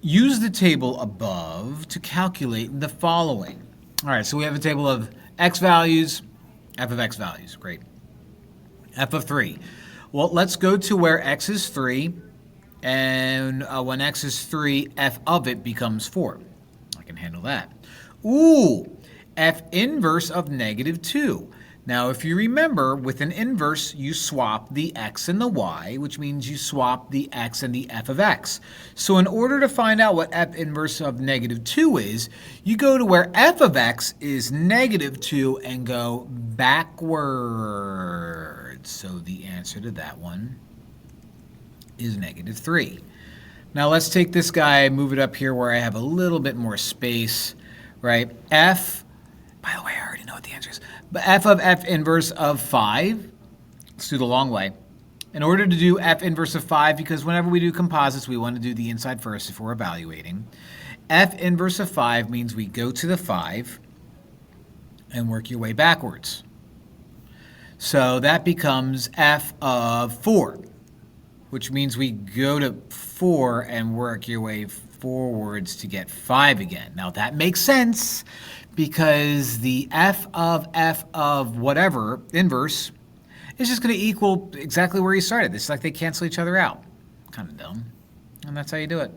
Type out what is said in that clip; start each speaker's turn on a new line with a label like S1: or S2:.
S1: Use the table above to calculate the following. All right, so we have a table of x values, f of x values. Great. F of 3. Well, let's go to where x is 3, and when x is 3, f of it becomes 4. I can handle that. Ooh, f inverse of negative 2. Now, if you remember, with an inverse, you swap the x and the y, which means you swap the x and the f of x. So in order to find out what f inverse of negative 2 is, you go to where f of x is negative 2 and go backwards. So the answer to that one is negative 3. Now let's take this guy, move it up here where I have a little bit more space, right? F, by the way, I already know what the answer is, but f of f inverse of 5, let's do the long way. In order to do f inverse of 5, because whenever we do composites, we want to do the inside first if we're evaluating. F inverse of 5 means we go to the 5 and work your way backwards. So that becomes f of 4, which means we go to 4 and work your way forwards to get 5 again. Now that makes sense because the f of whatever, inverse, is just going to equal exactly where you started. It's like they cancel each other out. Kind of dumb. And that's how you do it.